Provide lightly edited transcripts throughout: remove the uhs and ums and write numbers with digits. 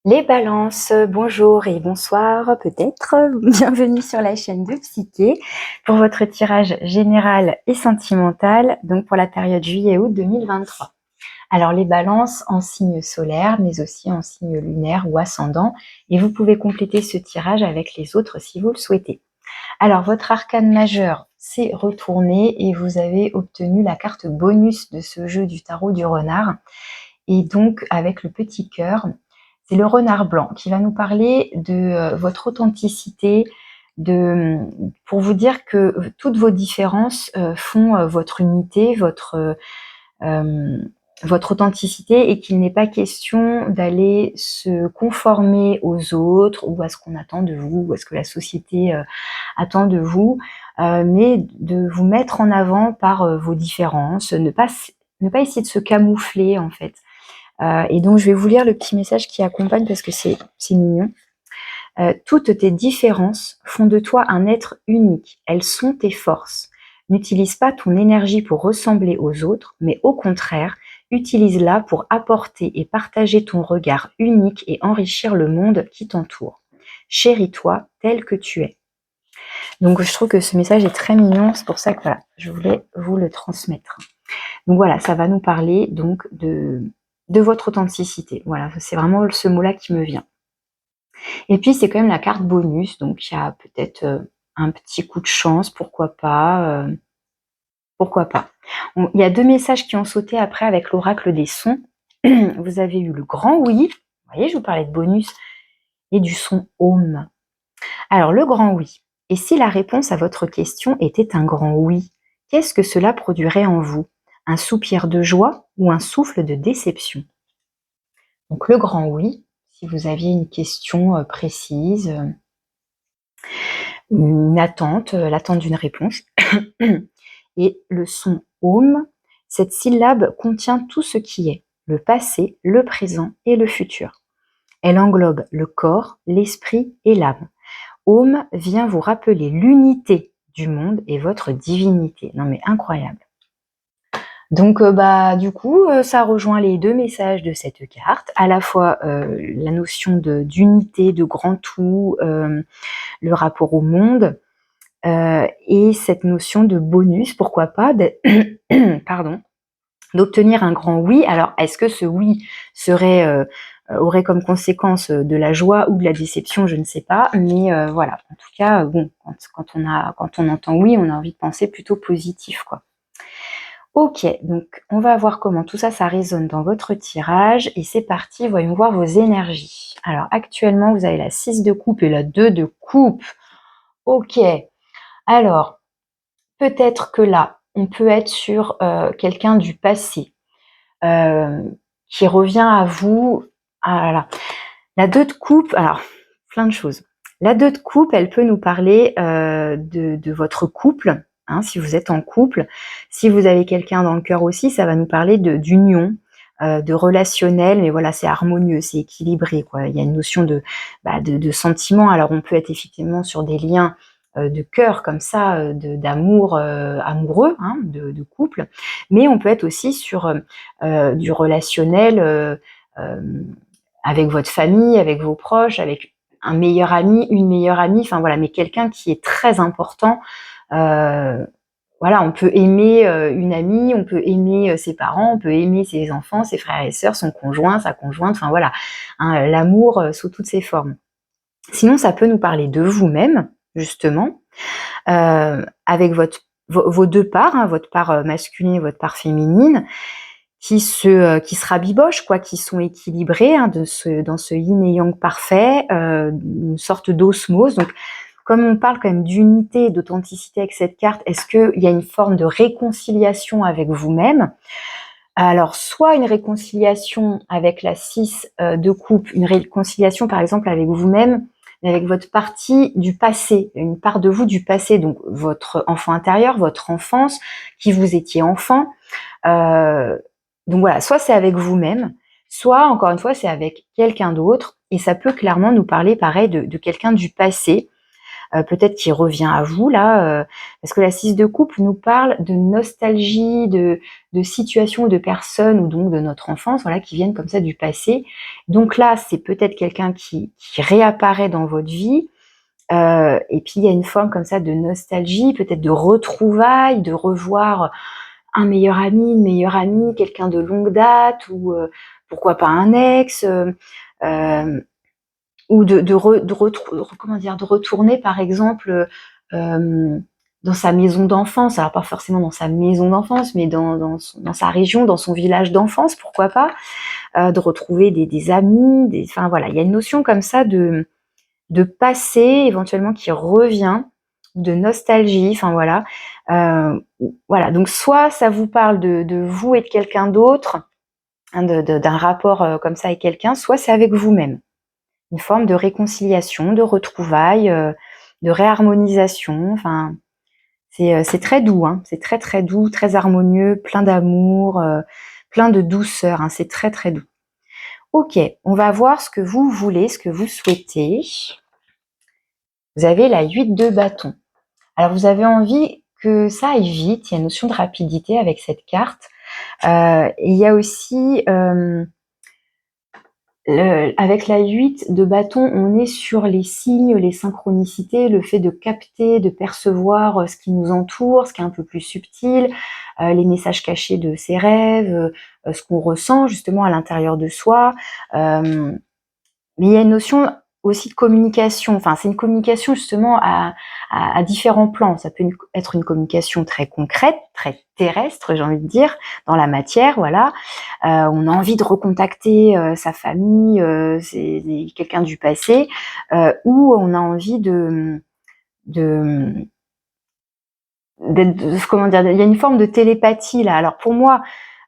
Les balances, bonjour et bonsoir peut-être, bienvenue sur la chaîne de Psyché pour votre tirage général et sentimental, donc pour la période juillet-août 2023. Alors les balances en signe solaire, mais aussi en signe lunaire ou ascendant, et vous pouvez compléter ce tirage avec les autres si vous le souhaitez. Alors votre arcane majeur s'est retourné et vous avez obtenu la carte bonus de ce jeu du tarot du renard, et donc avec le petit cœur. C'est le renard blanc qui va nous parler de votre authenticité, pour vous dire que toutes vos différences font votre unité, votre authenticité, et qu'il n'est pas question d'aller se conformer aux autres ou à ce qu'on attend de vous, ou à ce que la société attend de vous, mais de vous mettre en avant par vos différences, ne pas essayer de se camoufler en fait. Et donc je vais vous lire le petit message qui accompagne parce que c'est mignon. Toutes tes différences font de toi un être unique. Elles sont tes forces. N'utilise pas ton énergie pour ressembler aux autres, mais au contraire, utilise-la pour apporter et partager ton regard unique et enrichir le monde qui t'entoure. Chéris-toi tel que tu es. Donc je trouve que ce message est très mignon, c'est pour ça que voilà, je voulais vous le transmettre. Donc voilà, ça va nous parler donc de votre authenticité. Voilà, c'est vraiment ce mot-là qui me vient. Et puis c'est quand même la carte bonus, donc il y a peut-être un petit coup de chance, pourquoi pas. Pourquoi pas. Il y a deux messages qui ont sauté après avec l'oracle des sons. Vous avez eu le grand oui, vous voyez, je vous parlais de bonus, et du son home. Alors le grand oui. Et si la réponse à votre question était un grand oui, qu'est-ce que cela produirait en vous? Un soupir de joie ou un souffle de déception? Donc le grand oui, si vous aviez une question précise, une attente, l'attente d'une réponse. Et le son home, cette syllabe contient tout ce qui est, le passé, le présent et le futur. Elle englobe le corps, l'esprit et l'âme. Home vient vous rappeler l'unité du monde et votre divinité. Non mais incroyable. Donc du coup, ça rejoint les deux messages de cette carte, à la fois la notion d'unité, de grand tout, le rapport au monde, et cette notion de bonus, pourquoi pas, pardon, d'obtenir un grand oui. Alors, est-ce que ce oui aurait comme conséquence de la joie ou de la déception? Je ne sais pas, mais voilà. En tout cas, bon, quand on entend oui, on a envie de penser plutôt positif, quoi. Ok, donc on va voir comment tout ça, ça résonne dans votre tirage, et c'est parti, voyons voir vos énergies. Alors actuellement, vous avez la 6 de coupe et la 2 de coupe. Ok, alors peut-être que là, on peut être sur quelqu'un du passé qui revient à vous. Ah là là. La 2 de coupe, alors plein de choses. La 2 de coupe, elle peut nous parler de votre couple, hein, si vous êtes en couple. Si vous avez quelqu'un dans le cœur aussi, ça va nous parler d'union, de relationnel, mais voilà, c'est harmonieux, c'est équilibré, quoi. Il y a une notion de sentiment. Alors on peut être effectivement sur des liens de cœur comme ça, d'amour amoureux, hein, de couple, mais on peut être aussi sur du relationnel avec votre famille, avec vos proches, avec un meilleur ami, une meilleure amie, enfin voilà, mais quelqu'un qui est très important. Voilà, on peut aimer une amie, on peut aimer ses parents, on peut aimer ses enfants, ses frères et sœurs, son conjoint, sa conjointe, enfin voilà, hein, l'amour sous toutes ses formes. Sinon, ça peut nous parler de vous-même, justement, avec vos deux parts, hein, votre part masculine et votre part féminine, qui se rabibochent, quoi, qui sont équilibrés, hein, dans ce yin et yang parfait, une sorte d'osmose. Donc, comme on parle quand même d'unité et d'authenticité avec cette carte, est-ce qu'il y a une forme de réconciliation avec vous-même? Alors, soit une réconciliation avec la 6 de coupe, une réconciliation par exemple avec vous-même, mais avec votre partie du passé, une part de vous du passé, donc votre enfant intérieur, votre enfance, qui vous étiez enfant. Donc voilà, soit c'est avec vous-même, soit encore une fois c'est avec quelqu'un d'autre, et ça peut clairement nous parler pareil de quelqu'un du passé, peut-être qui revient à vous là, parce que la 6 de coupe nous parle de nostalgie, de situations, de personnes ou donc de notre enfance, voilà, qui viennent comme ça du passé. Donc là, c'est peut-être quelqu'un qui réapparaît dans votre vie. Et puis il y a une forme comme ça de nostalgie, peut-être de retrouvailles, de revoir un meilleur ami, une meilleure amie, quelqu'un de longue date ou pourquoi pas un ex, ou de retourner par exemple dans sa maison d'enfance, alors pas forcément dans sa maison d'enfance, mais dans sa région, dans son village d'enfance, pourquoi pas, de retrouver des amis, enfin voilà, il y a une notion comme ça de passé éventuellement qui revient, de nostalgie, enfin voilà. Voilà, donc soit ça vous parle de vous et de quelqu'un d'autre, hein, d'un rapport comme ça avec quelqu'un, soit c'est avec vous-même. Une forme de réconciliation, de retrouvailles, de réharmonisation, enfin c'est très doux, hein, c'est très très doux, très harmonieux, plein d'amour, plein de douceur, hein, c'est très très doux. Ok, on va voir ce que vous voulez, ce que vous souhaitez. Vous avez la 8 de bâton. Alors, vous avez envie que ça aille vite, il y a une notion de rapidité avec cette carte. Et il y a aussi, avec la 8 de bâton, on est sur les signes, les synchronicités, le fait de capter, de percevoir ce qui nous entoure, ce qui est un peu plus subtil, les messages cachés de ses rêves, ce qu'on ressent justement à l'intérieur de soi. Mais il y a une notion aussi de communication. Enfin, c'est une communication justement à différents plans. Ça peut être une communication très concrète, très terrestre, j'ai envie de dire, dans la matière, voilà. On a envie de recontacter sa famille, c'est quelqu'un du passé, ou on a envie comment dire, il y a une forme de télépathie là. Alors pour moi,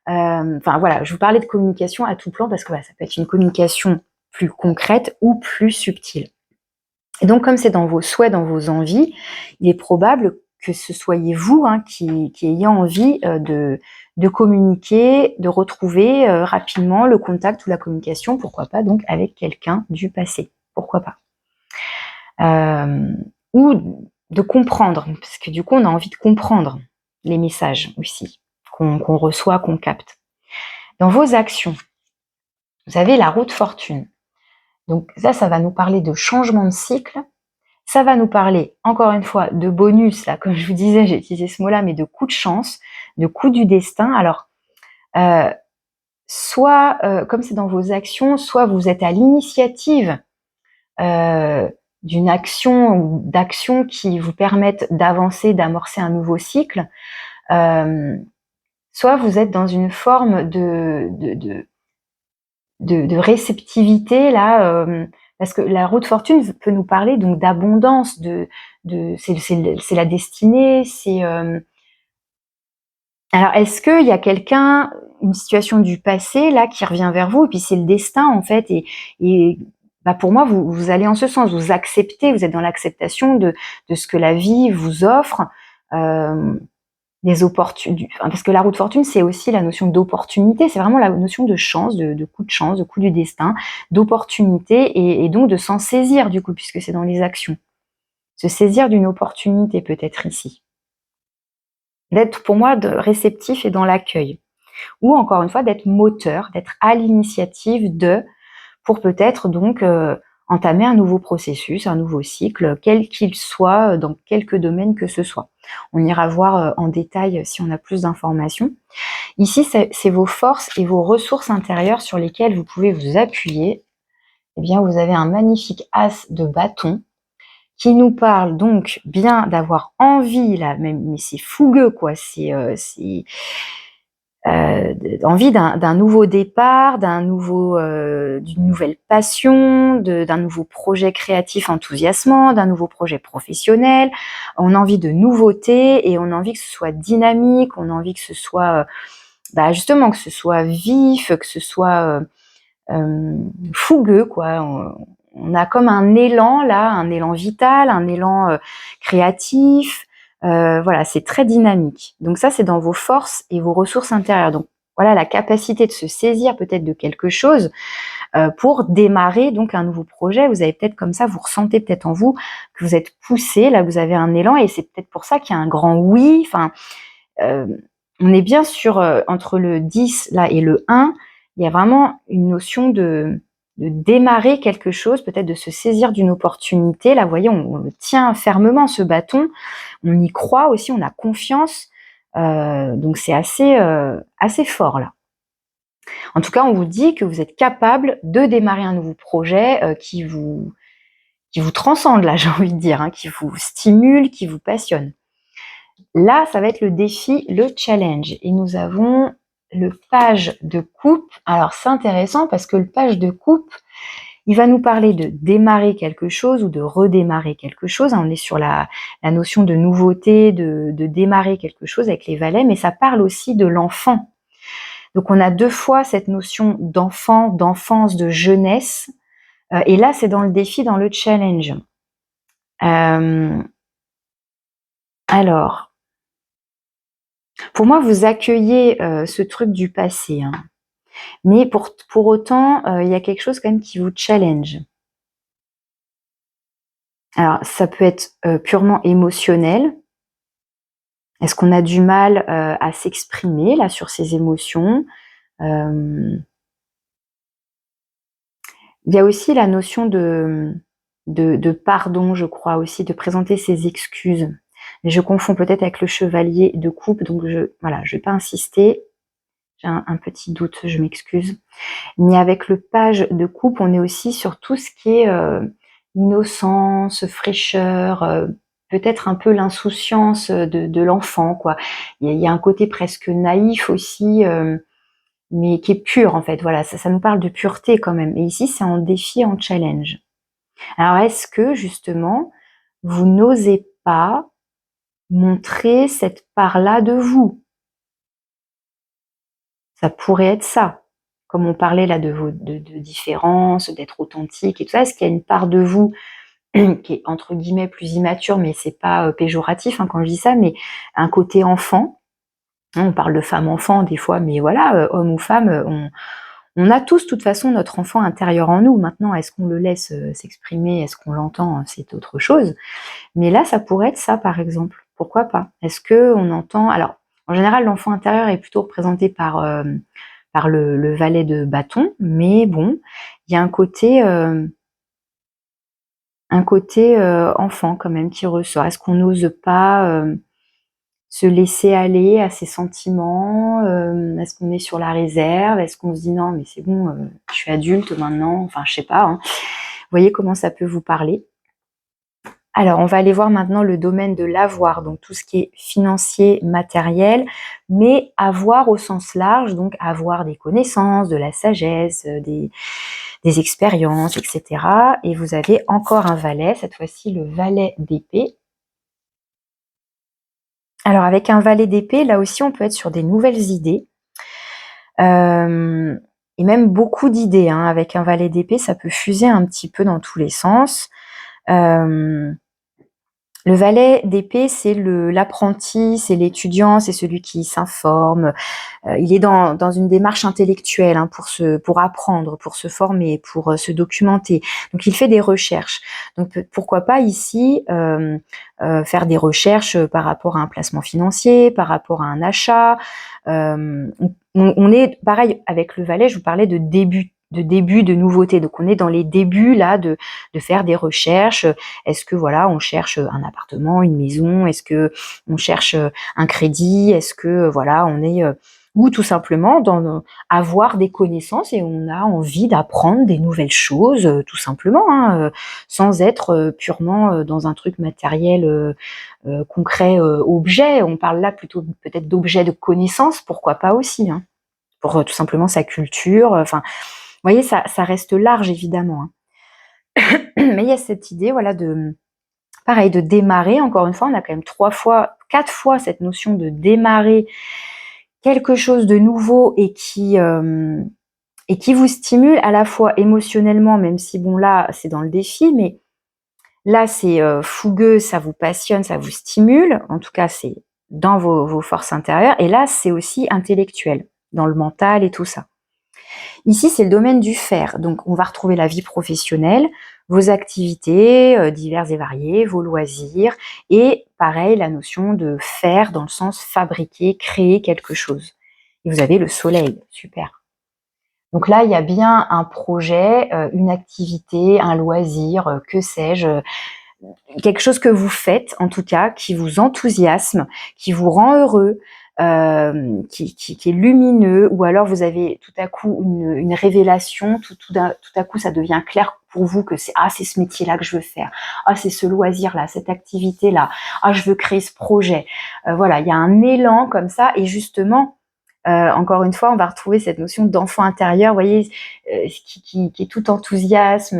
enfin voilà, je vous parlais de communication à tout plan parce que voilà, ça peut être une communication plus concrète ou plus subtile. Et donc, comme c'est dans vos souhaits, dans vos envies, il est probable que ce soyez vous qui ayez envie de communiquer, de retrouver rapidement le contact ou la communication, pourquoi pas donc avec quelqu'un du passé, pourquoi pas. Ou de comprendre, parce que du coup on a envie de comprendre les messages aussi qu'on reçoit, qu'on capte. Dans vos actions, vous avez la roue de fortune. Donc ça va nous parler de changement de cycle. Ça va nous parler, encore une fois, de bonus, là, comme je vous disais, j'ai utilisé ce mot-là, mais de coup de chance, de coup du destin. Alors, soit, comme c'est dans vos actions, soit vous êtes à l'initiative d'une action ou d'actions qui vous permettent d'avancer, d'amorcer un nouveau cycle, soit vous êtes dans une forme de réceptivité, là, parce que la roue de fortune peut nous parler donc d'abondance, c'est la destinée, c'est alors est-ce qu'il y a quelqu'un, une situation du passé là qui revient vers vous et puis c'est le destin en fait et bah pour moi vous allez en ce sens, vous acceptez, vous êtes dans l'acceptation de ce que la vie vous offre, des opportunités, parce que la roue de fortune c'est aussi la notion d'opportunité, c'est vraiment la notion de chance, de coup de chance, de coup du destin, d'opportunité et donc de s'en saisir du coup puisque c'est dans les actions, se saisir d'une opportunité peut-être ici, d'être pour moi réceptif et dans l'accueil, ou encore une fois d'être moteur, d'être à l'initiative pour peut-être donc entamer un nouveau processus, un nouveau cycle, quel qu'il soit, dans quelque domaine que ce soit. On ira voir en détail si on a plus d'informations. Ici, c'est vos forces et vos ressources intérieures sur lesquelles vous pouvez vous appuyer. Eh bien, vous avez un magnifique as de bâton qui nous parle donc bien d'avoir envie, là, même, mais c'est fougueux, quoi. C'est envie d'un nouveau départ, d'une nouvelle passion, d'un nouveau projet créatif enthousiasmant, d'un nouveau projet professionnel. On a envie de nouveautés et on a envie que ce soit dynamique, on a envie que ce soit, justement, que ce soit vif, que ce soit fougueux, quoi. On a comme un élan là, un élan vital, un élan créatif. Voilà, c'est très dynamique. Donc ça, c'est dans vos forces et vos ressources intérieures. Donc voilà, la capacité de se saisir peut-être de quelque chose pour démarrer donc un nouveau projet. Vous avez peut-être comme ça, vous ressentez peut-être en vous que vous êtes poussé, là vous avez un élan et c'est peut-être pour ça qu'il y a un grand oui. Enfin, on est bien sur entre le 10 là et le 1, il y a vraiment une notion de démarrer quelque chose, peut-être de se saisir d'une opportunité. Là, vous voyez, on tient fermement ce bâton, on y croit aussi, on a confiance. Donc c'est assez fort là. En tout cas, on vous dit que vous êtes capable de démarrer un nouveau projet qui vous transcende là, j'ai envie de dire, hein, qui vous stimule, qui vous passionne. Là, ça va être le défi, le challenge. Et nous avons le page de coupe. Alors, c'est intéressant parce que le page de coupe, il va nous parler de démarrer quelque chose ou de redémarrer quelque chose. On est sur la notion de nouveauté, de démarrer quelque chose avec les valets, mais ça parle aussi de l'enfant. Donc, on a deux fois cette notion d'enfant, d'enfance, de jeunesse. Et là, c'est dans le défi, dans le challenge. Alors, pour moi, vous accueillez ce truc du passé, hein. Mais pour autant, il y a quelque chose quand même qui vous challenge. Alors, ça peut être purement émotionnel. Est-ce qu'on a du mal à s'exprimer là sur ses émotions? Il y a aussi la notion de pardon, je crois aussi, de présenter ses excuses. Mais je confonds peut-être avec le chevalier de coupe, donc je vais pas insister. J'ai un petit doute, je m'excuse. Mais avec le page de coupe, on est aussi sur tout ce qui est innocence, fraîcheur, peut-être un peu l'insouciance de l'enfant, quoi. Il y a un côté presque naïf aussi, mais qui est pur en fait. Voilà, ça nous parle de pureté quand même. Et ici, c'est en défi, en challenge. Alors, est-ce que justement, vous n'osez pas montrer cette part-là de vous? Ça pourrait être ça. Comme on parlait là de différence, d'être authentique et tout ça, est-ce qu'il y a une part de vous qui est entre guillemets plus immature, mais c'est pas péjoratif hein, quand je dis ça, mais un côté enfant. Hein, on parle de femme-enfant des fois, mais voilà, homme ou femme, on a tous de toute façon notre enfant intérieur en nous. Maintenant, est-ce qu'on le laisse s'exprimer, est-ce qu'on l'entend, c'est autre chose. Mais là, ça pourrait être ça, par exemple. Pourquoi pas? Est-ce que on entend? Alors, en général, l'enfant intérieur est plutôt représenté par le valet de bâton, mais bon, il y a un côté enfant quand même qui ressort. Est-ce qu'on n'ose pas se laisser aller à ses sentiments? Est-ce qu'on est sur la réserve? Est-ce qu'on se dit non, mais c'est bon, je suis adulte maintenant? Enfin, je sais pas. Hein. Vous voyez comment ça peut vous parler? Alors, on va aller voir maintenant le domaine de l'avoir, donc tout ce qui est financier, matériel, mais avoir au sens large, donc avoir des connaissances, de la sagesse, des expériences, etc. Et vous avez encore un valet, cette fois-ci le valet d'épée. Alors, avec un valet d'épée, là aussi, on peut être sur des nouvelles idées. Et même beaucoup d'idées. Hein. Avec un valet d'épée, ça peut fuser un petit peu dans tous les sens. Le valet d'épée, c'est l'apprenti, c'est l'étudiant, c'est celui qui s'informe. Il est dans une démarche intellectuelle hein, pour apprendre, pour se former, pour se documenter. Donc, il fait des recherches. Donc, pourquoi pas ici faire des recherches par rapport à un placement financier, par rapport à un achat. On est pareil avec le valet. Je vous parlais de début, de nouveauté. Donc, on est dans les débuts là de faire des recherches. Est-ce que voilà, on cherche un appartement, une maison? Est-ce que on cherche un crédit? Est-ce que voilà, on est ou tout simplement avoir des connaissances et on a envie d'apprendre des nouvelles choses, tout simplement, hein, sans être purement dans un truc matériel concret, objet. On parle là plutôt peut-être d'objet de connaissance, pourquoi pas aussi, hein, pour tout simplement sa culture. Enfin, vous voyez, ça reste large évidemment. Hein. Mais il y a cette idée, voilà, pareil, de démarrer. Encore une fois, on a quand même 4 fois cette notion de démarrer quelque chose de nouveau et qui vous stimule à la fois émotionnellement, même si bon là c'est dans le défi, mais là c'est fougueux, ça vous passionne, ça vous stimule, en tout cas c'est dans vos forces intérieures, et là c'est aussi intellectuel. dans le mental et tout ça. Ici, c'est le domaine du faire. Donc, on va retrouver la vie professionnelle, vos activités diverses et variées, vos loisirs, et pareil, la notion de faire dans le sens fabriquer, créer quelque chose. Et vous avez le soleil, super. Donc là, il y a bien un projet, une activité, un loisir, que sais-je, quelque chose que vous faites, en tout cas, qui vous enthousiasme, qui vous rend heureux, qui est lumineux, ou alors vous avez tout à coup une révélation, tout à coup ça devient clair pour vous que c'est ce métier-là que je veux faire, c'est ce loisir-là, cette activité-là, je veux créer ce projet. Voilà, il y a un élan comme ça, et justement, encore une fois, on va retrouver cette notion d'enfant intérieur, vous voyez, qui est tout enthousiaste,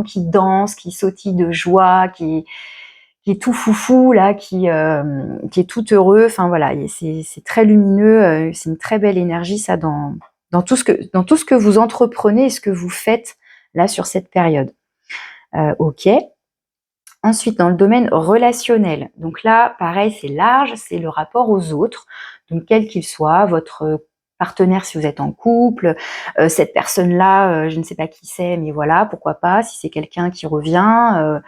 qui danse, qui sautille de joie, qui est tout foufou là, qui est tout heureux. Enfin voilà, c'est très lumineux, c'est une très belle énergie ça dans tout ce que vous entreprenez et ce que vous faites là sur cette période. Ok. Ensuite, dans le domaine relationnel, donc là, pareil, c'est large, c'est le rapport aux autres, donc quel qu'il soit, votre partenaire si vous êtes en couple, cette personne-là, je ne sais pas qui c'est, mais voilà, pourquoi pas, si c'est quelqu'un qui revient,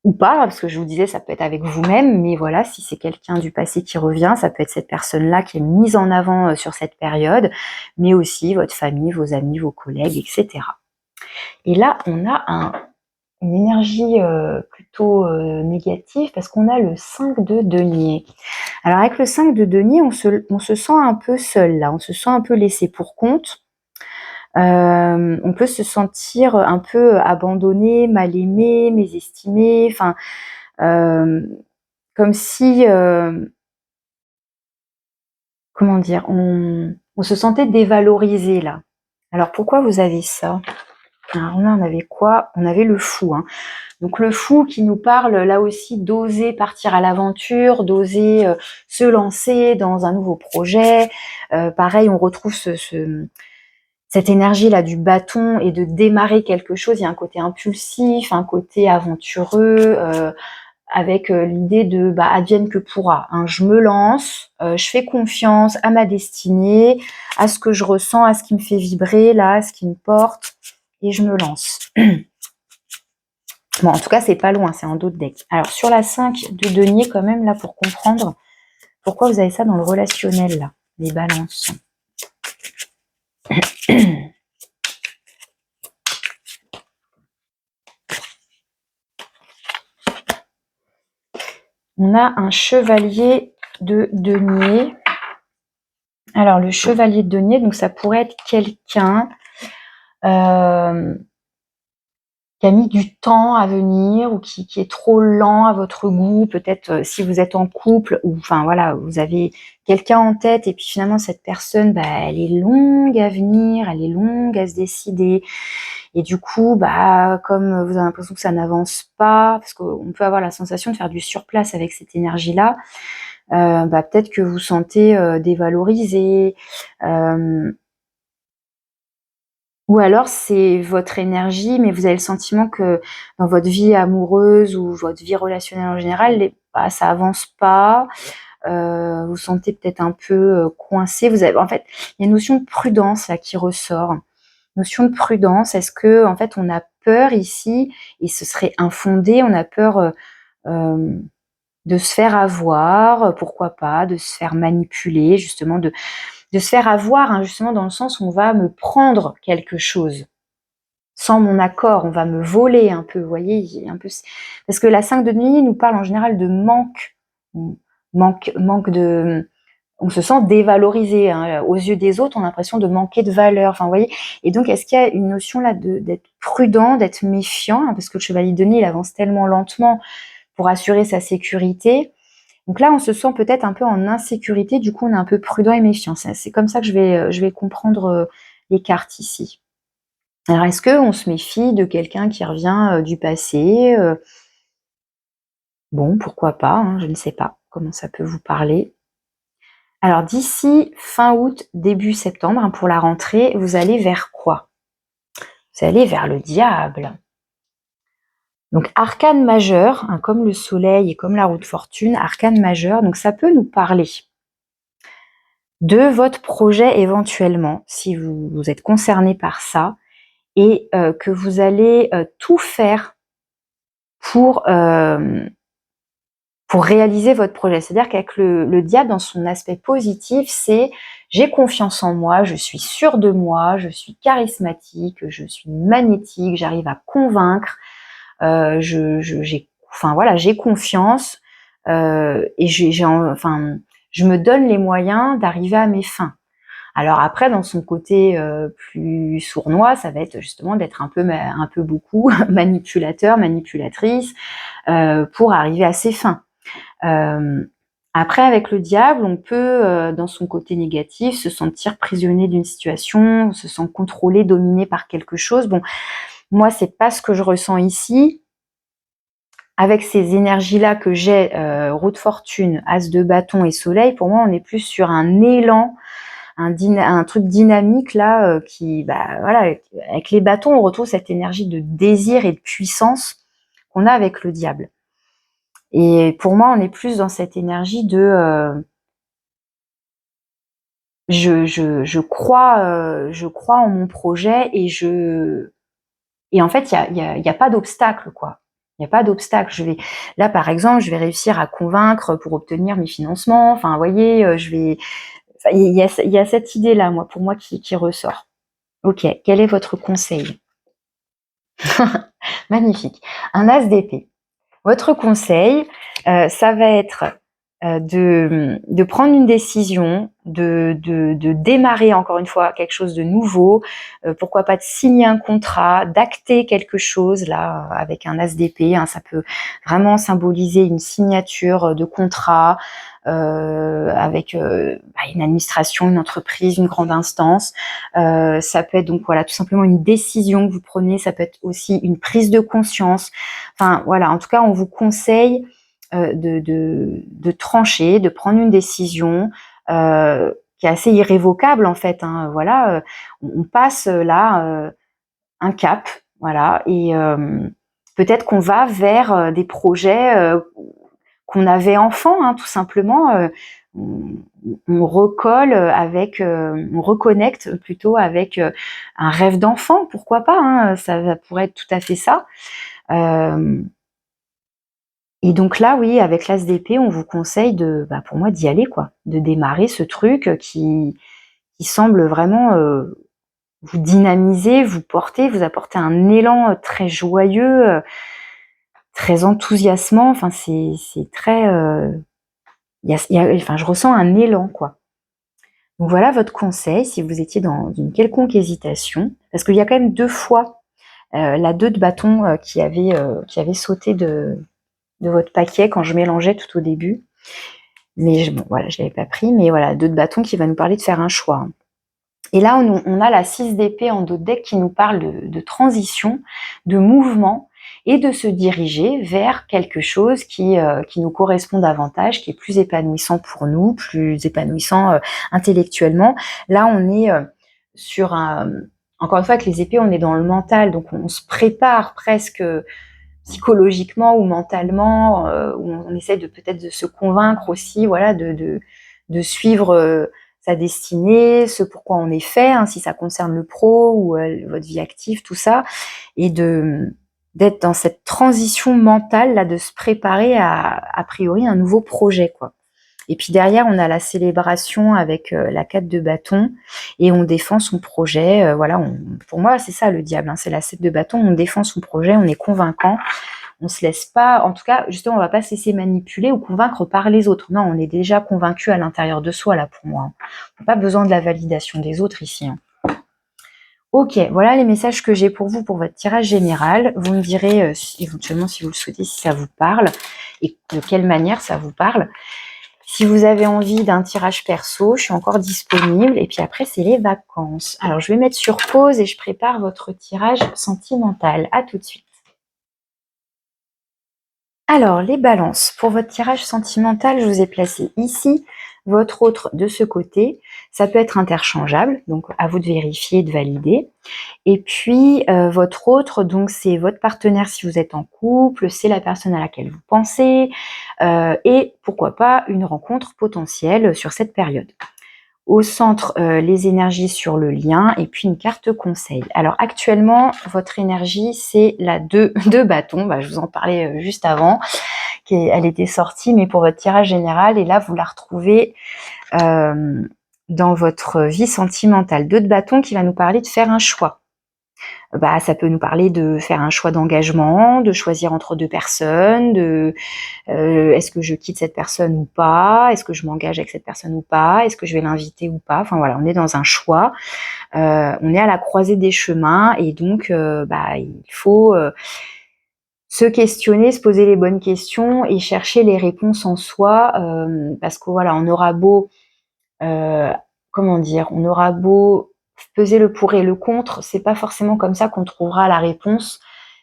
ou pas, parce que je vous disais, ça peut être avec vous-même, mais voilà, si c'est quelqu'un du passé qui revient, ça peut être cette personne-là qui est mise en avant sur cette période, mais aussi votre famille, vos amis, vos collègues, etc. Et là, on a une énergie plutôt négative parce qu'on a le 5 de denier. Alors avec le 5 de denier, on se sent un peu seul là, on se sent un peu laissé pour compte. On peut se sentir un peu abandonné, mal aimé, mésestimé, enfin comme si comment dire, on se sentait dévalorisé là. Alors pourquoi vous avez ça? Alors là on avait quoi? On avait le fou, hein. Donc le fou qui nous parle là aussi d'oser partir à l'aventure, d'oser se lancer dans un nouveau projet. Pareil, on retrouve cette énergie là du bâton et de démarrer quelque chose. Il y a un côté impulsif, un côté aventureux, avec l'idée de advienne que pourra. Hein. Je me lance, je fais confiance à ma destinée, à ce que je ressens, à ce qui me fait vibrer là, à ce qui me porte, et je me lance. Bon, en tout cas, c'est pas loin, c'est en dos de deck. Alors, sur la 5 de denier, quand même, là, pour comprendre pourquoi vous avez ça dans le relationnel, là, les balances. On a un chevalier de denier. Alors, le chevalier de denier, donc ça pourrait être quelqu'un qui a mis du temps à venir ou qui est trop lent à votre goût, peut-être si vous êtes en couple, ou enfin voilà, vous avez quelqu'un en tête et puis finalement cette personne, elle est longue à venir, elle est longue à se décider, et du coup, comme vous avez l'impression que ça n'avance pas, parce qu'on peut avoir la sensation de faire du surplace avec cette énergie-là, peut-être que vous sentez dévalorisé, ou alors c'est votre énergie, mais vous avez le sentiment que dans votre vie amoureuse ou votre vie relationnelle en général, ça avance pas. Vous sentez peut-être un peu coincé. En fait, il y a une notion de prudence là qui ressort. Notion de prudence. Est-ce que en fait on a peur ici, et ce serait infondé, on a peur de se faire avoir, pourquoi pas, de se faire manipuler, justement de se faire avoir, hein, justement dans le sens où on va me prendre quelque chose sans mon accord, on va me voler un peu, vous voyez, un peu, parce que la 5 de denier nous parle en général de manque de, on se sent dévalorisé, hein, aux yeux des autres, on a l'impression de manquer de valeur, enfin vous voyez, et donc est-ce qu'il y a une notion là d'être prudent, d'être méfiant, hein, parce que le chevalier de denier il avance tellement lentement pour assurer sa sécurité. Donc là, on se sent peut-être un peu en insécurité, du coup, on est un peu prudent et méfiant. C'est comme ça que je vais comprendre les cartes ici. Alors, est-ce qu'on se méfie de quelqu'un qui revient du passé? Bon, pourquoi pas, hein, je ne sais pas comment ça peut vous parler. Alors, d'ici fin août, début septembre, hein, pour la rentrée, vous allez vers quoi? Vous allez vers le diable. Donc, arcane majeur, hein, comme le soleil et comme la roue de fortune, arcane majeur, donc ça peut nous parler de votre projet éventuellement, si vous êtes concerné par ça, et que vous allez tout faire pour, pour réaliser votre projet. C'est-à-dire qu'avec le diable, dans son aspect positif, c'est j'ai confiance en moi, je suis sûre de moi, je suis charismatique, je suis magnétique, j'arrive à convaincre, enfin voilà, j'ai confiance et enfin, je me donne les moyens d'arriver à mes fins. Alors après, dans son côté plus sournois, ça va être justement d'être un peu beaucoup manipulateur, manipulatrice pour arriver à ses fins. Après, avec le diable, on peut, dans son côté négatif, se sentir prisonnier d'une situation, se sent contrôlé, dominé par quelque chose. Bon, moi, c'est pas ce que je ressens ici. Avec ces énergies-là que j'ai, roue de fortune, as de bâton et soleil, pour moi, on est plus sur un élan, un truc dynamique là, qui, bah voilà, avec les bâtons, on retrouve cette énergie de désir et de puissance qu'on a avec le diable. Et pour moi, on est plus dans cette énergie de je crois en mon projet et en fait, il y a pas d'obstacle, quoi. Il y a pas d'obstacle. Là, par exemple, je vais réussir à convaincre pour obtenir mes financements. Enfin, vous voyez, enfin, il y a cette idée-là, moi, pour moi, qui ressort. Ok, quel est votre conseil? Magnifique. Un as d'épée. Votre conseil, ça va être de prendre une décision, de démarrer encore une fois quelque chose de nouveau, pourquoi pas de signer un contrat, d'acter quelque chose là avec un as d'épée, hein, ça peut vraiment symboliser une signature de contrat avec une administration, une entreprise, une grande instance. Ça peut être donc voilà tout simplement une décision que vous prenez, ça peut être aussi une prise de conscience. Enfin voilà, en tout cas on vous conseille de trancher, de prendre une décision qui est assez irrévocable en fait. Hein, voilà, on passe là un cap, voilà, et peut-être qu'on va vers des projets qu'on avait enfant, hein, tout simplement. On recolle avec, on reconnecte plutôt avec un rêve d'enfant, pourquoi pas, hein, ça pourrait être tout à fait ça. Euh, et donc là, oui, avec l'as d'épée, on vous conseille pour moi, d'y aller, quoi, de démarrer ce truc qui semble vraiment vous dynamiser, vous porter, vous apporter un élan très joyeux, très enthousiasmant. Enfin, c'est très, enfin, je ressens un élan, quoi. Donc voilà votre conseil si vous étiez dans une quelconque hésitation, parce qu'il y a quand même 2 fois la 2 de bâton qui avait sauté de votre paquet quand je mélangeais tout au début. Mais bon, voilà, je l'avais pas pris, mais voilà, 2 de bâton qui va nous parler de faire un choix. Et là, on a la 6 d'épée en dos de deck qui nous parle de transition, de mouvement et de se diriger vers quelque chose qui nous correspond davantage, qui est plus épanouissant pour nous, plus épanouissant intellectuellement. Là, on est sur un... Encore une fois, avec les épées, on est dans le mental, donc on se prépare presque psychologiquement ou mentalement, où on essaie de peut-être de se convaincre aussi, voilà, de suivre sa destinée, ce pourquoi on est fait, hein, si ça concerne le pro ou votre vie active, tout ça, et d'être dans cette transition mentale là, de se préparer a priori un nouveau projet, quoi. Et puis derrière, on a la célébration avec la 4 de bâton et on défend son projet. Voilà, pour moi, c'est ça le diable, hein, c'est la 7 de bâton. On défend son projet, on est convaincant. On se laisse pas, en tout cas, justement, on va pas se laisser manipuler ou convaincre par les autres. Non, on est déjà convaincu à l'intérieur de soi, là, pour moi. On n'a pas besoin de la validation des autres ici. Hein. Ok, voilà les messages que j'ai pour vous pour votre tirage général. Vous me direz éventuellement si vous le souhaitez, si ça vous parle et de quelle manière ça vous parle. Si vous avez envie d'un tirage perso, je suis encore disponible. Et puis après, c'est les vacances. Alors, je vais mettre sur pause et je prépare votre tirage sentimental. À tout de suite. Alors, les balances. Pour votre tirage sentimental, je vous ai placé ici, votre autre de ce côté. Ça peut être interchangeable, donc à vous de vérifier, de valider. Et puis, votre autre, donc c'est votre partenaire si vous êtes en couple, c'est la personne à laquelle vous pensez, et pourquoi pas une rencontre potentielle sur cette période. Au centre, les énergies sur le lien et puis une carte conseil. Alors actuellement, votre énergie, c'est la 2 de bâton. Je vous en parlais juste avant, elle était sortie, mais pour votre tirage général. Et là, vous la retrouvez dans votre vie sentimentale. 2 de bâton qui va nous parler de faire un choix. Ça peut nous parler de faire un choix d'engagement, de choisir entre 2 personnes, est-ce que je quitte cette personne ou pas? Est-ce que je m'engage avec cette personne ou pas? Est-ce que je vais l'inviter ou pas? Enfin voilà, on est dans un choix. On est à la croisée des chemins et donc il faut se questionner, se poser les bonnes questions et chercher les réponses en soi, parce que voilà, on aura beau on aura beau peser le pour et le contre, c'est pas forcément comme ça qu'on trouvera la réponse.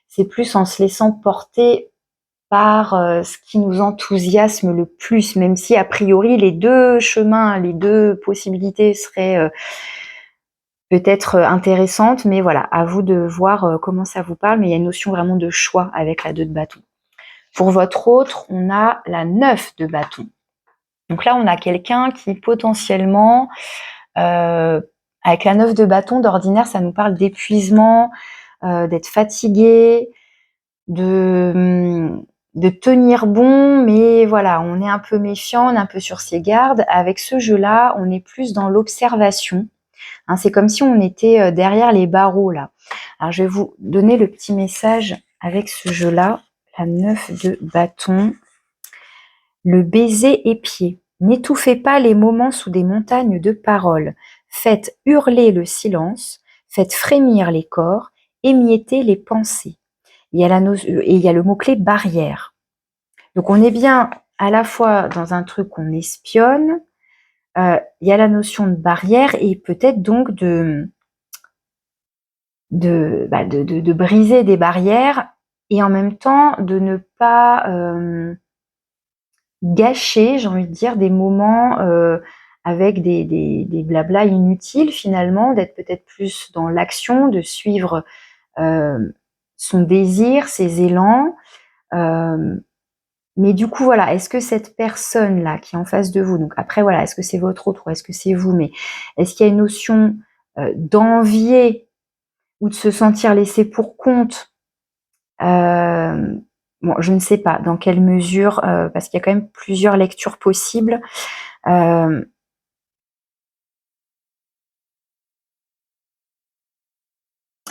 C'est plus en se laissant porter par ce qui nous enthousiasme le plus, même si a priori les 2 chemins, les 2 possibilités seraient peut-être intéressantes, mais voilà, à vous de voir comment ça vous parle, mais il y a une notion vraiment de choix avec la 2 de bâton. Pour votre autre, on a la 9 de bâton. Donc là, on a quelqu'un qui potentiellement, avec la 9 de bâton, d'ordinaire, ça nous parle d'épuisement, d'être fatigué, de tenir bon, mais voilà, on est un peu méfiant, on est un peu sur ses gardes. Avec ce jeu-là, on est plus dans l'observation. Hein, c'est comme si on était derrière les barreaux, là. Alors, je vais vous donner le petit message avec ce jeu-là. La 9 de bâton. Le baiser épié. N'étouffez pas les moments sous des montagnes de paroles. Faites hurler le silence, faites frémir les corps, émiettez les pensées. Il y a le mot-clé barrière. Donc on est bien à la fois dans un truc qu'on espionne, il y a la notion de barrière et peut-être donc de briser des barrières et en même temps de ne pas gâcher, j'ai envie de dire, des moments avec des blablas inutiles finalement, d'être peut-être plus dans l'action, de suivre son désir, ses élans. Mais du coup, voilà, est-ce que cette personne-là qui est en face de vous, donc après, voilà, est-ce que c'est votre autre ou est-ce que c'est vous, mais est-ce qu'il y a une notion d'envier ou de se sentir laissé pour compte? Bon, je ne sais pas dans quelle mesure, parce qu'il y a quand même plusieurs lectures possibles.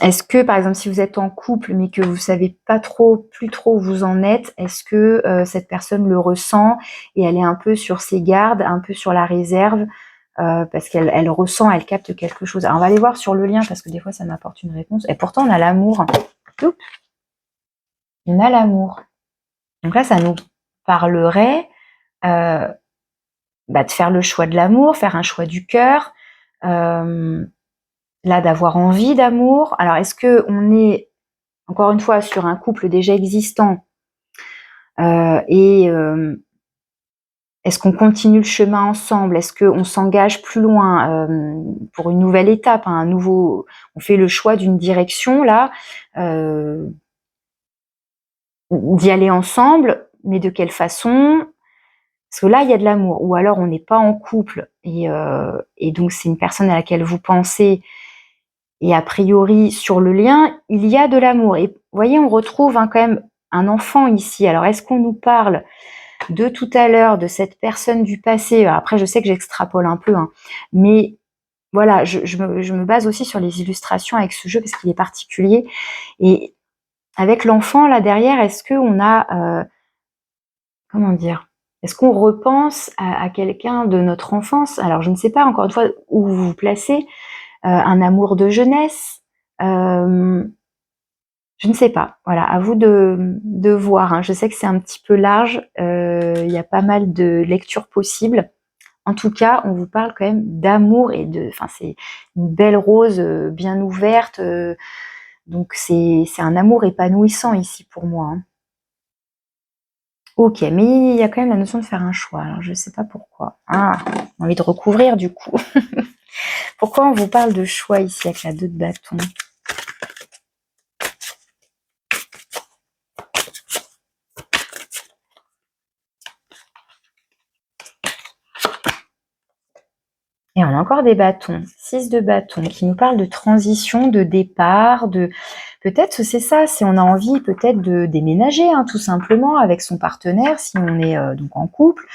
Est-ce que, par exemple, si vous êtes en couple, mais que vous savez pas plus trop où vous en êtes, est-ce que cette personne le ressent et elle est un peu sur ses gardes, un peu sur la réserve, parce qu'elle ressent, elle capte quelque chose. Alors, on va aller voir sur le lien, parce que des fois, ça m'apporte une réponse. Et pourtant, on a l'amour. Oups. On a l'amour. Donc là, ça nous parlerait de faire le choix de l'amour, faire un choix du cœur. Là, d'avoir envie d'amour. Alors, est-ce que on est encore une fois sur un couple déjà existant est-ce qu'on continue le chemin ensemble? Est-ce qu'on s'engage plus loin pour une nouvelle étape, hein, on fait le choix d'une direction là, d'y aller ensemble, mais de quelle façon? Parce que là, il y a de l'amour. Ou alors on n'est pas en couple et donc c'est une personne à laquelle vous pensez. Et a priori, sur le lien, il y a de l'amour. Et vous voyez, on retrouve quand même un enfant ici. Alors, est-ce qu'on nous parle de tout à l'heure, de cette personne du passé? Après, je sais que j'extrapole un peu, hein, mais voilà, je me base aussi sur les illustrations avec ce jeu parce qu'il est particulier. Et avec l'enfant, là derrière, est-ce qu'on a... comment dire? Est-ce qu'on repense à quelqu'un de notre enfance? Alors, je ne sais pas, encore une fois, où vous vous placez. Un amour de jeunesse, je ne sais pas. Voilà, à vous de voir. Hein. Je sais que c'est un petit peu large. Il y a pas mal de lectures possibles. En tout cas, on vous parle quand même d'amour enfin, c'est une belle rose bien ouverte. Donc c'est un amour épanouissant ici pour moi. Hein. Ok, mais il y a quand même la notion de faire un choix. Alors je ne sais pas pourquoi. Ah, j'ai envie de recouvrir du coup. Pourquoi on vous parle de choix ici avec la 2 de bâton? Et on encore des bâtons. 6 de bâtons qui nous parle de transition, de départ, de... Peut-être c'est ça, si on a envie peut-être de déménager, hein, tout simplement, avec son partenaire, si on est donc en couple.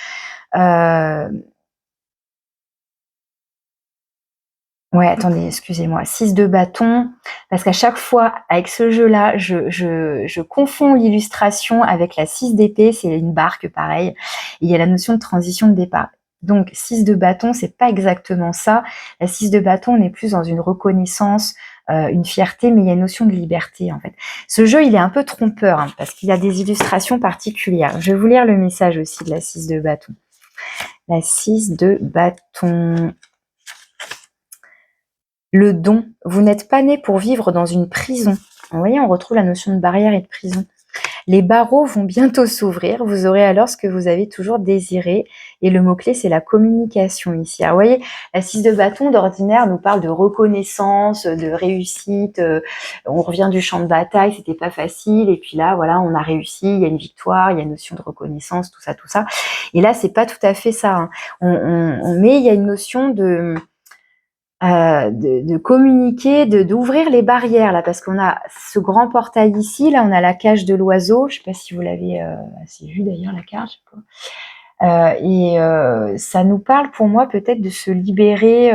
Ouais, attendez, excusez-moi. 6 de bâton, parce qu'à chaque fois, avec ce jeu-là, je confonds l'illustration avec la 6 d'épée, c'est une barque pareil. Il y a la notion de transition de départ. Donc, 6 de bâton, c'est pas exactement ça. La 6 de bâton, on est plus dans une reconnaissance, une fierté, mais il y a une notion de liberté, en fait. Ce jeu, il est un peu trompeur, hein, parce qu'il y a des illustrations particulières. Je vais vous lire le message aussi de la 6 de bâton. La 6 de bâton. Le don. Vous n'êtes pas né pour vivre dans une prison. Vous voyez, on retrouve la notion de barrière et de prison. Les barreaux vont bientôt s'ouvrir. Vous aurez alors ce que vous avez toujours désiré. Et le mot-clé, c'est la communication ici. Alors, vous voyez, la 6 de bâton, d'ordinaire, nous parle de reconnaissance, de réussite. On revient du champ de bataille, c'était pas facile. Et puis là, voilà, on a réussi, il y a une victoire, il y a une notion de reconnaissance, tout ça, tout ça. Et là, c'est pas tout à fait ça, hein. Mais il y a une notion de communiquer, d'ouvrir les barrières là, parce qu'on a ce grand portail ici, là on a la cage de l'oiseau, je sais pas si vous l'avez assez vu d'ailleurs la cage, je sais pas. Ça nous parle pour moi peut-être de se libérer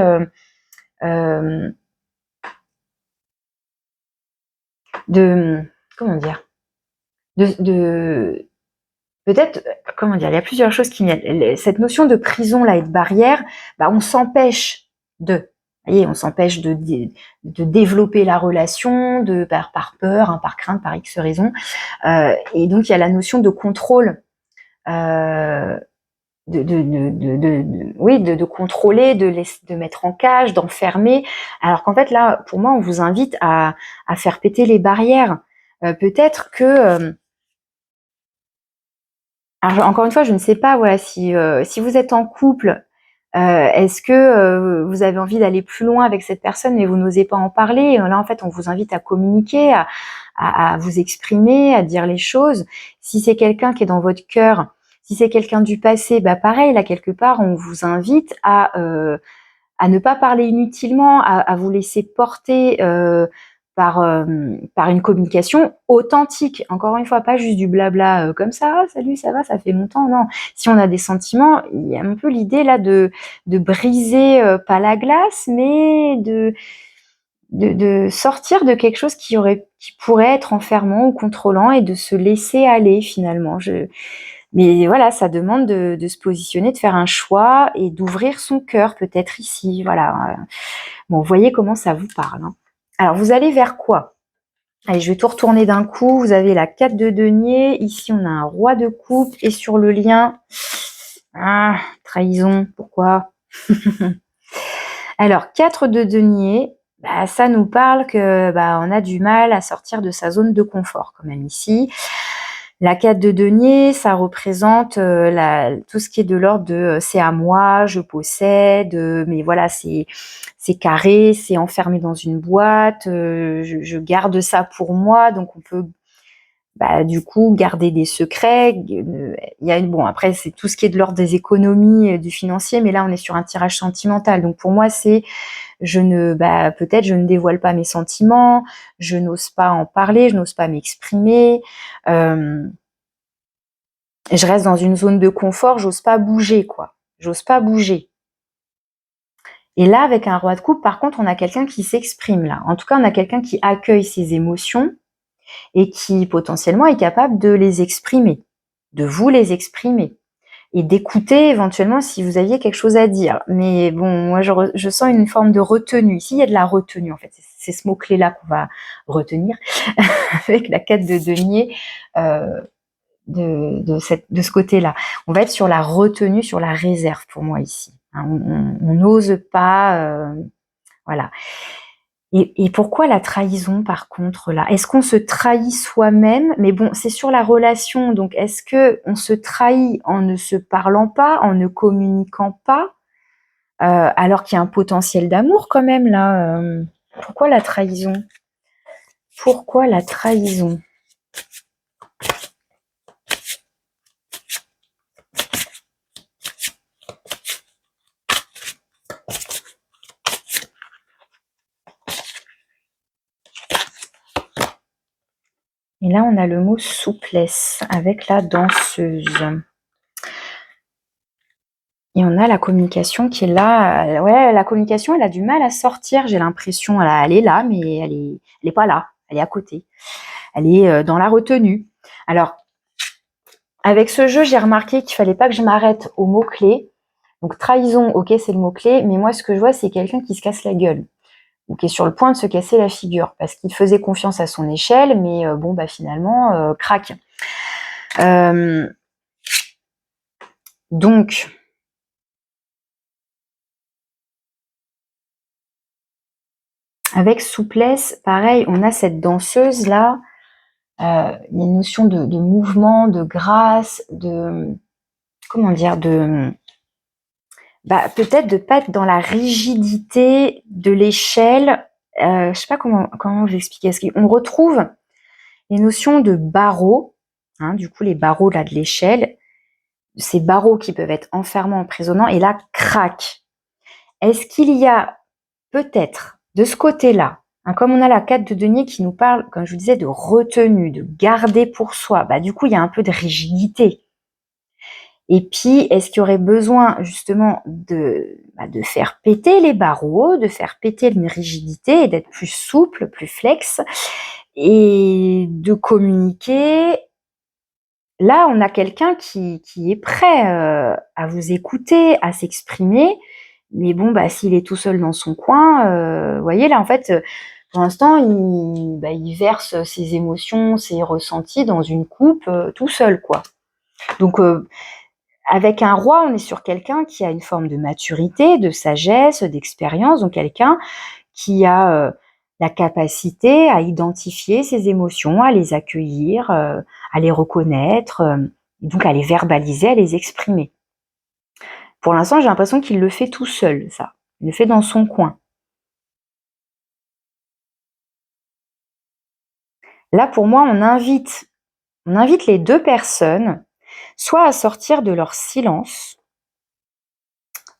de comment dire de peut-être comment dire, il y a plusieurs choses qui viennent. Cette notion de prison là et de barrière, bah, on s'empêche de vous voyez, on s'empêche de développer la relation, par peur, hein, par crainte, par X raison. Et donc, il y a la notion de contrôle, euh, oui, de contrôler, de mettre en cage, d'enfermer. Alors qu'en fait, là, pour moi, on vous invite à faire péter les barrières. Peut-être que... alors, encore une fois, je ne sais pas, voilà, si vous êtes en couple, est-ce que vous avez envie d'aller plus loin avec cette personne mais vous n'osez pas en parler? Là, en fait, on vous invite à communiquer, à vous exprimer, à dire les choses. Si c'est quelqu'un qui est dans votre cœur, si c'est quelqu'un du passé, bah pareil, là, quelque part, on vous invite à ne pas parler inutilement, à vous laisser porter par une communication authentique. Encore une fois, pas juste du blabla comme ça, oh, salut, ça va, ça fait longtemps. Non, si on a des sentiments, il y a un peu l'idée là de briser pas la glace, mais de sortir de quelque chose qui pourrait être enfermant ou contrôlant et de se laisser aller finalement. Mais voilà, ça demande de se positionner, de faire un choix et d'ouvrir son cœur peut-être ici. Voilà. Bon, vous voyez comment ça vous parle, hein. Alors, vous allez vers quoi? Allez, je vais tout retourner d'un coup. Vous avez la 4 de denier. Ici, on a un roi de coupe. Et sur le lien, trahison. Pourquoi? Alors, 4 de denier, bah, ça nous parle que on a du mal à sortir de sa zone de confort quand même ici. La 4 de denier, ça représente tout ce qui est de l'ordre de c'est à moi, je possède, mais voilà, c'est carré, c'est enfermé dans une boîte, je garde ça pour moi, donc on peut du coup garder des secrets. Il y a bon, après c'est tout ce qui est de l'ordre des économies, du financier, mais là on est sur un tirage sentimental. Donc pour moi c'est peut-être je ne dévoile pas mes sentiments, je n'ose pas en parler, je n'ose pas m'exprimer. Je reste dans une zone de confort, j'ose pas bouger, quoi. J'ose pas bouger. Et là, avec un roi de coupe, par contre, on a quelqu'un qui s'exprime, là. En tout cas, on a quelqu'un qui accueille ses émotions et qui, potentiellement, est capable de les exprimer, de vous les exprimer et d'écouter éventuellement si vous aviez quelque chose à dire. Mais bon, moi, je sens une forme de retenue. Ici, il y a de la retenue, en fait. C'est ce mot-clé-là qu'on va retenir avec la 4 de denier. De ce côté-là. On va être sur la retenue, sur la réserve pour moi ici. Hein, on n'ose pas, voilà. Et pourquoi la trahison par contre là? Est-ce qu'on se trahit soi-même? Mais bon, c'est sur la relation, donc est-ce que on se trahit en ne se parlant pas, en ne communiquant pas, alors qu'il y a un potentiel d'amour quand même là? Pourquoi la trahison? Pourquoi la trahison? Et là, on a le mot souplesse avec la danseuse. Et on a la communication qui est là. Ouais, la communication, elle a du mal à sortir, j'ai l'impression. Elle est là, mais elle est pas là. Elle est à côté. Elle est dans la retenue. Alors, avec ce jeu, j'ai remarqué qu'il fallait pas que je m'arrête au mot-clé. Donc, trahison, ok, c'est le mot-clé. Mais moi, ce que je vois, c'est quelqu'un qui se casse la gueule. Ou qui est sur le point de se casser la figure. Parce qu'il faisait confiance à son échelle, mais bon, bah finalement, crac. Donc, avec souplesse, pareil, on a cette danseuse là, il y a une notion de mouvement, de grâce, de comment dire, peut-être de pas être dans la rigidité de l'échelle. Je sais pas comment vous expliquer. On retrouve les notions de barreaux, hein, du coup les barreaux là de l'échelle, ces barreaux qui peuvent être enfermants, emprisonnants, et là crac. Est-ce qu'il y a peut-être de ce côté-là, hein, comme on a la 4 de denier qui nous parle, comme je vous disais, de retenue, de garder pour soi, du coup, il y a un peu de rigidité. Et puis, est-ce qu'il y aurait besoin justement de faire péter les barreaux, de faire péter une rigidité et d'être plus souple, plus flex, et de communiquer. Là, on a quelqu'un qui est prêt à vous écouter, à s'exprimer, mais bon, s'il est tout seul dans son coin, vous voyez là, en fait, pour l'instant, il verse ses émotions, ses ressentis dans une coupe tout seul, quoi. Donc, avec un roi, on est sur quelqu'un qui a une forme de maturité, de sagesse, d'expérience, donc quelqu'un qui a la capacité à identifier ses émotions, à les accueillir, à les reconnaître, et donc à les verbaliser, à les exprimer. Pour l'instant, j'ai l'impression qu'il le fait tout seul, ça. Il le fait dans son coin. Là, pour moi, on invite les deux personnes soit à sortir de leur silence,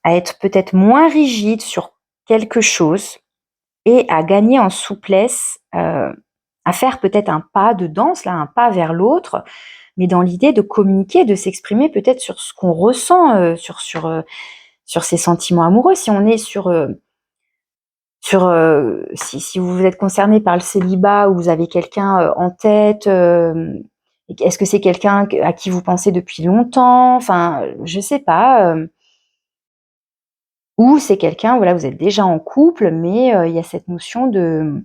à être peut-être moins rigide sur quelque chose et à gagner en souplesse, à faire peut-être un pas de danse, là, un pas vers l'autre, mais dans l'idée de communiquer, de s'exprimer peut-être sur ce qu'on ressent, sur ses sentiments amoureux. Si on est si vous êtes concerné par le célibat ou vous avez quelqu'un en tête, est-ce que c'est quelqu'un à qui vous pensez depuis longtemps? Enfin, je sais pas. Ou c'est quelqu'un, voilà, vous êtes déjà en couple, mais il y a cette notion de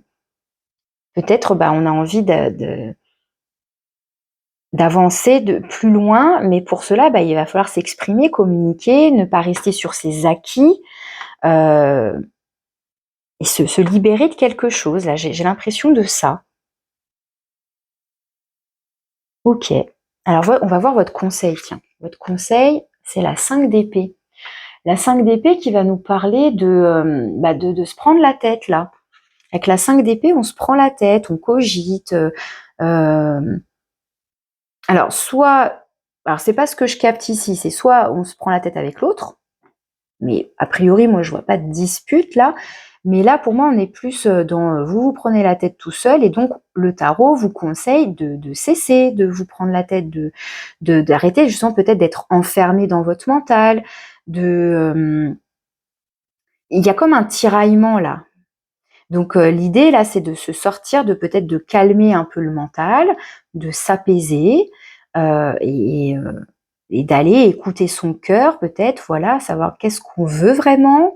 peut-être, on a envie d'avancer de plus loin, mais pour cela, il va falloir s'exprimer, communiquer, ne pas rester sur ses acquis, et se libérer de quelque chose. Là, j'ai l'impression de ça. Ok. Alors, on va voir votre conseil. Tiens, votre conseil, c'est la 5 d'épée. La 5 d'épée qui va nous parler de se prendre la tête, là. Avec la 5 d'épée, on se prend la tête, on cogite. Alors, c'est pas ce que je capte ici, c'est soit on se prend la tête avec l'autre, mais a priori, moi, je vois pas de dispute là. Mais là, pour moi, on est plus dans vous vous prenez la tête tout seul, et donc le tarot vous conseille de cesser de vous prendre la tête, d'arrêter justement peut-être d'être enfermé dans votre mental. Il y a comme un tiraillement là. Donc l'idée là, c'est de se sortir, de peut-être de calmer un peu le mental, de s'apaiser et d'aller écouter son cœur peut-être, voilà, savoir qu'est-ce qu'on veut vraiment.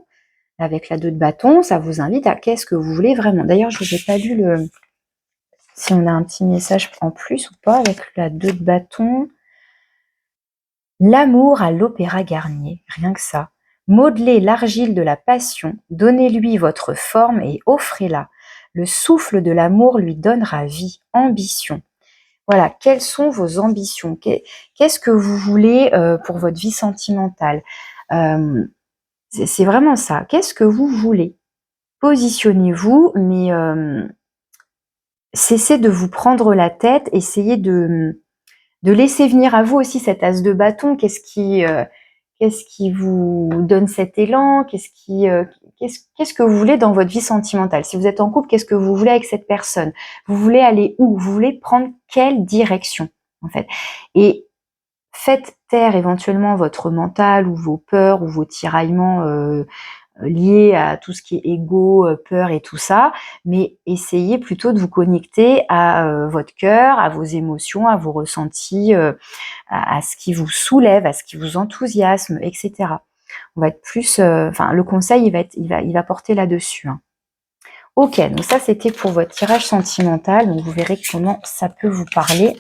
Avec la 2 de bâton, ça vous invite à qu'est-ce que vous voulez vraiment. D'ailleurs, je vous ai pas lu si on a un petit message en plus ou pas avec la 2 de bâton. L'amour à l'Opéra Garnier, rien que ça. Modelez l'argile de la passion, donnez-lui votre forme et offrez-la. Le souffle de l'amour lui donnera vie, ambition. Voilà, quelles sont vos ambitions? Qu'est-ce que vous voulez pour votre vie sentimentale? C'est vraiment ça. Qu'est-ce que vous voulez? Positionnez-vous, mais cessez de vous prendre la tête, essayez de laisser venir à vous aussi cet as de bâton. Qu'est-ce Qu'est-ce qui vous donne cet élan? Qu'est-ce que vous voulez dans votre vie sentimentale? Si vous êtes en couple, qu'est-ce que vous voulez avec cette personne? Vous voulez aller où? Vous voulez prendre quelle direction, en fait? Et faites taire éventuellement votre mental ou vos peurs ou vos tiraillements liés à tout ce qui est ego, peur et tout ça, mais essayez plutôt de vous connecter à votre cœur, à vos émotions, à vos ressentis, à ce qui vous soulève, à ce qui vous enthousiasme, etc. On va être plus, enfin le conseil il va porter là-dessus. Hein. Ok, donc ça c'était pour votre tirage sentimental, donc vous verrez comment ça peut vous parler.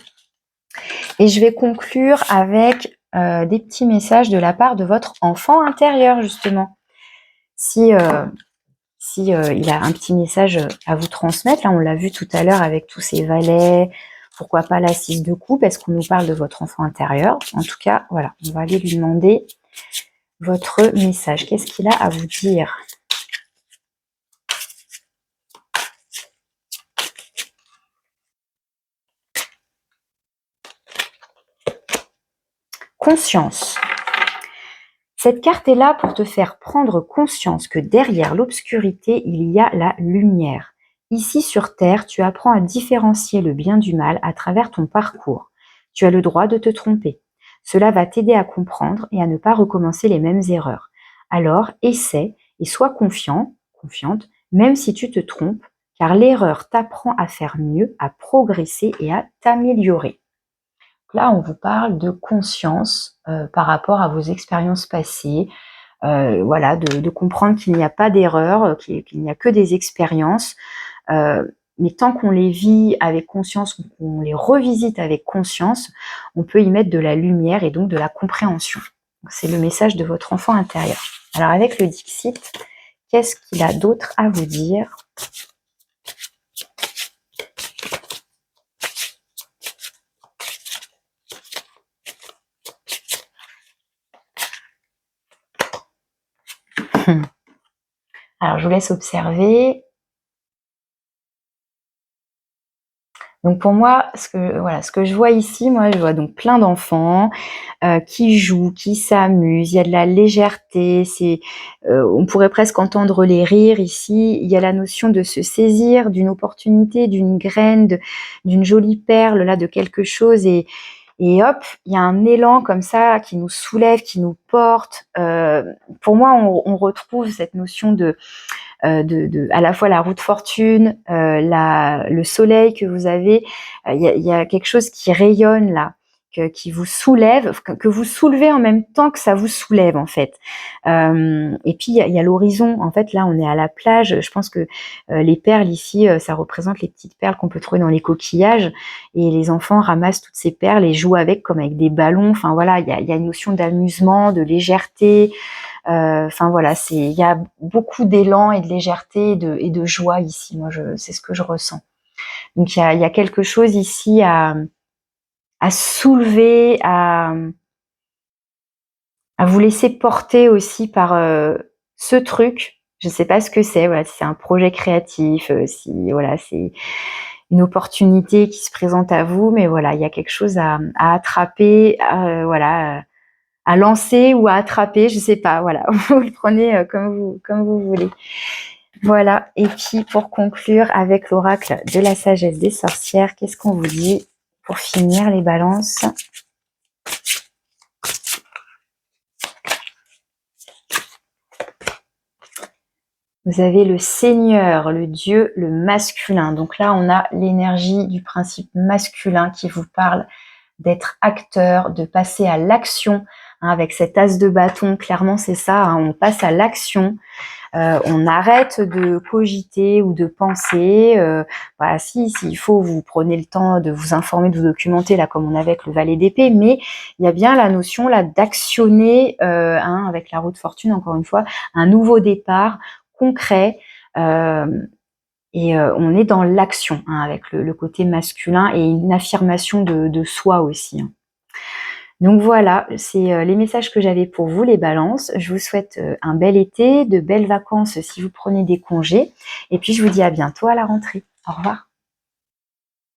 Et je vais conclure avec des petits messages de la part de votre enfant intérieur justement. Si il a un petit message à vous transmettre, là on l'a vu tout à l'heure avec tous ces valets, pourquoi pas la 6 de coupe, est-ce qu'on nous parle de votre enfant intérieur? En tout cas, voilà, on va aller lui demander votre message. Qu'est-ce qu'il a à vous dire? Conscience. Cette carte est là pour te faire prendre conscience que derrière l'obscurité, il y a la lumière. Ici sur Terre, tu apprends à différencier le bien du mal à travers ton parcours. Tu as le droit de te tromper. Cela va t'aider à comprendre et à ne pas recommencer les mêmes erreurs. Alors, essaie et sois confiant, confiante, même si tu te trompes, car l'erreur t'apprend à faire mieux, à progresser et à t'améliorer. Là, on vous parle de conscience par rapport à vos expériences passées, voilà, de comprendre qu'il n'y a pas d'erreur, qu'il n'y a que des expériences, mais tant qu'on les vit avec conscience, qu'on les revisite avec conscience, on peut y mettre de la lumière et donc de la compréhension. C'est le message de votre enfant intérieur. Alors avec le Dixit, qu'est-ce qu'il a d'autre à vous dire ? Alors je vous laisse observer. Donc pour moi, ce que je vois ici, moi je vois donc plein d'enfants qui jouent, qui s'amusent, il y a de la légèreté, on pourrait presque entendre les rires ici, il y a la notion de se saisir d'une opportunité, d'une graine, d'une jolie perle, là, de quelque chose et hop, il y a un élan comme ça qui nous soulève, qui nous porte. Pour moi, on retrouve cette notion à la fois la roue de fortune, le soleil que vous avez, il y a quelque chose qui rayonne là, qui vous soulève, que vous soulevez en même temps que ça vous soulève en fait. Et puis il y a l'horizon. En fait, là, on est à la plage. Je pense que les perles ici, ça représente les petites perles qu'on peut trouver dans les coquillages. Et les enfants ramassent toutes ces perles et jouent avec comme avec des ballons. Enfin voilà, il y a une notion d'amusement, de légèreté. Enfin voilà, il y a beaucoup d'élan et de légèreté et de joie ici. Moi, c'est ce que je ressens. Donc il y a quelque chose ici à soulever, à vous laisser porter aussi par ce truc. Je ne sais pas ce que c'est. Voilà, si c'est un projet créatif, si voilà, c'est une opportunité qui se présente à vous, mais voilà, il y a quelque chose à attraper, voilà, à lancer ou à attraper, je sais pas. Voilà, vous le prenez comme vous voulez. Voilà. Et puis pour conclure avec l'oracle de la sagesse des sorcières, qu'est-ce qu'on vous dit pour finir les balances? Vous avez le Seigneur, le Dieu, le masculin. Donc là, on a l'énergie du principe masculin qui vous parle d'être acteur, de passer à l'action. Hein, avec cet as de bâton, clairement, c'est ça. Hein, on passe à l'action. On arrête de cogiter ou de penser. Voilà, si il faut, vous prenez le temps de vous informer, de vous documenter, là, comme on avait avec le valet d'épée. Mais il y a bien la notion là d'actionner, hein, avec la roue de fortune, encore une fois, un nouveau départ concret. Et on est dans l'action, hein, avec le côté masculin et une affirmation de soi aussi. Hein. Donc voilà, c'est les messages que j'avais pour vous, les balances. Je vous souhaite un bel été, de belles vacances si vous prenez des congés. Et puis je vous dis à bientôt à la rentrée. Au revoir.